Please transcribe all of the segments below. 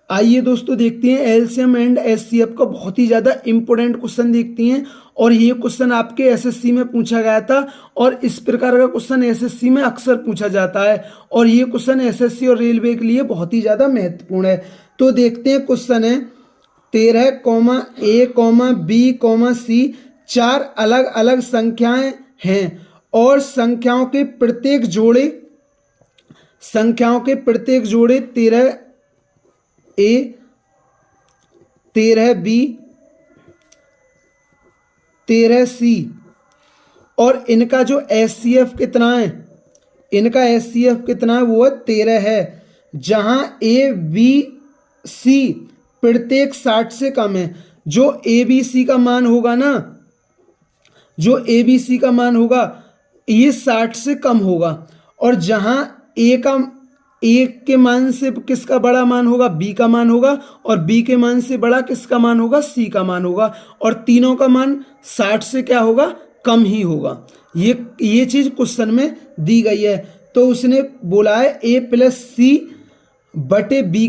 आइए दोस्तों देखते हैं एलसीएम एंड एचसीएफ का बहुत ही ज़्यादा इंपॉर्टेंट क्वेश्चन देखते हैं। और ये क्वेश्चन आपके एसएससी में पूछा गया था और इस प्रकार का क्वेश्चन एसएससी में अक्सर पूछा जाता है और ये क्वेश्चन एसएससी और रेलवे के लिए बहुत ही ज़्यादा महत्वपूर्ण है। तो देखते हैं क्वेश्चन है 13,A,B,C 4 अलग अलग संख्याएं हैं और संख्याओं के प्रत्येक जोड़े 13A 13B 13C और इनका जो एचसीएफ कितना है, इनका एचसीएफ कितना है वो 13 है, जहां ABC प्रत्येक 60 से कम है। जो ABC का मान होगा ना, जो ABC का मान होगा ये 60 से कम होगा और जहां ए के मान से किसका बड़ा मान होगा, बी का मान होगा और बी के मान से बड़ा किसका मान होगा, सी का मान होगा और तीनों का मान 60 से क्या होगा, कम ही होगा। ये चीज क्वेश्चन में दी गई है। तो उसने बोला है A+C/B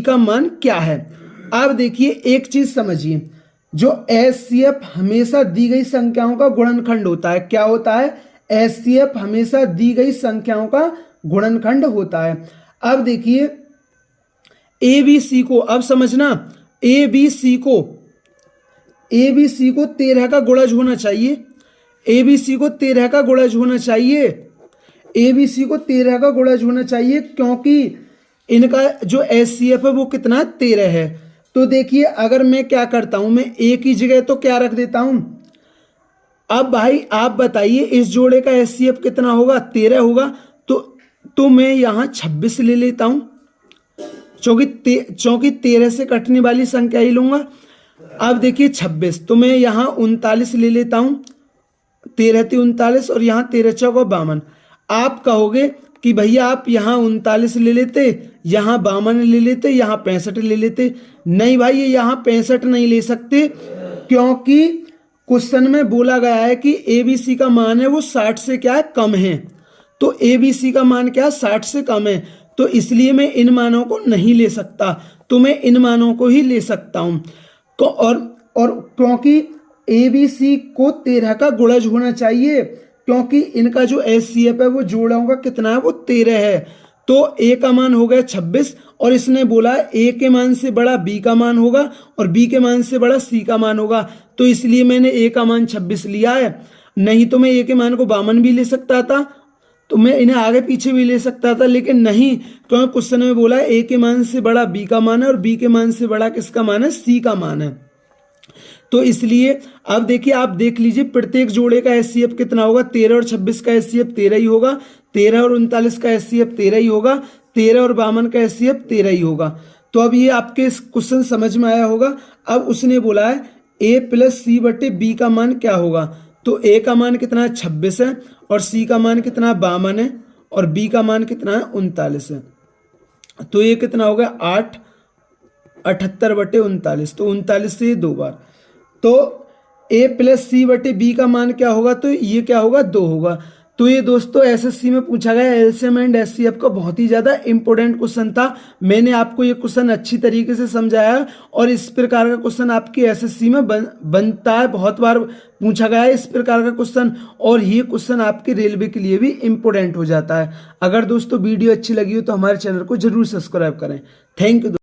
का मान क्या है। अब देखिए एक चीज समझिए, जो एचसीएफ हमेशा दी गई संख्याओं का गुणनखंड होता है। क्या होता है, एचसीएफ हमेशा दी गई संख्याओं का गुणनखंड होता है। अब देखिए ABC को, अब समझना, ABC को 13 का गुणज होना चाहिए। ABC को 13 का गुणज होना चाहिए। ABC को 13 का गुणज होना चाहिए क्योंकि इनका जो एचसीएफ है वो कितना 13 है। तो देखिए अगर मैं क्या करता हूं, मैं ए की जगह तो क्या रख देता हूं। अब भाई आप बताइए इस जोड़े का एचसीएफ कितना होगा, 13 होगा। तो मैं यहाँ 26 ले लेता हूं, चूंकि 13 से कटने वाली संख्या ही लूंगा। अब देखिए 26, तो मैं यहाँ 39 ले लेता हूं, 13 × 39 और यहाँ 13 × 52। आप कहोगे कि भैया आप यहाँ 39 ले लेते, यहाँ 52 ले लेते, यहाँ 65 ले लेते। नहीं भाई, ये यहाँ 65 नहीं ले सकते क्योंकि क्वेश्चन में बोला गया है कि ABC का मान है वो 60 से क्या है, कम है। तो ABC का मान क्या 60 से कम है, तो इसलिए मैं इन मानों को नहीं ले सकता, तो मैं इन मानों को ही ले सकता हूं। तो और क्योंकि ABC को 13 का गुणज होना चाहिए, क्योंकि इनका जो एचसीएफ है वो जोड़ों का कितना है, वो 13 है। तो ए का मान हो गया 26 और इसने बोला ए के मान से बड़ा बी का मान होगा और बी के मान से बड़ा सी का मान होगा, तो इसलिए मैंने ए का मान 26 लिया है। नहीं तो मैं ए के मान को 52 भी ले सकता था, तो मैं इन्हें आगे पीछे भी ले सकता था, लेकिन नहीं, क्योंकि क्वेश्चन में बोला है ए के मान से बड़ा बी का मान है और बी के मान से बड़ा किसका मान है, सी का मान है। तो इसलिए अब देखिए, आप देख लीजिए प्रत्येक जोड़े का एचसीएफ कितना होगा, 13 और 26 का एचसीएफ 13 ही होगा, 13 और 39 का एचसीएफ 13 ही होगा, 13 और 52 का एचसीएफ 13 ही होगा। तो अब ये आपके क्वेश्चन समझ में आया होगा। अब उसने बोला है A+C/B का मान क्या होगा। तो ए का मान कितना है, 26 है और सी का मान कितना है, 52 है और बी का मान कितना है, 39 है। तो ये कितना हो गया, 8 78/39, तो 39 से 2 बार। तो A+C/B का मान क्या होगा, तो ये क्या होगा, 2 होगा। तो ये दोस्तों एसएससी में पूछा गया एलसीएम एंड एचसीएफ का बहुत ही ज़्यादा इंपॉर्टेंट क्वेश्चन था। मैंने आपको ये क्वेश्चन अच्छी तरीके से समझाया और इस प्रकार का क्वेश्चन आपके एसएससी में बनता है, बहुत बार पूछा गया है इस प्रकार का क्वेश्चन, और ये क्वेश्चन आपके रेलवे के लिए भी इंपॉर्टेंट हो जाता है। अगर दोस्तों वीडियो अच्छी लगी हो तो हमारे चैनल को जरूर सब्सक्राइब करें। Thank you.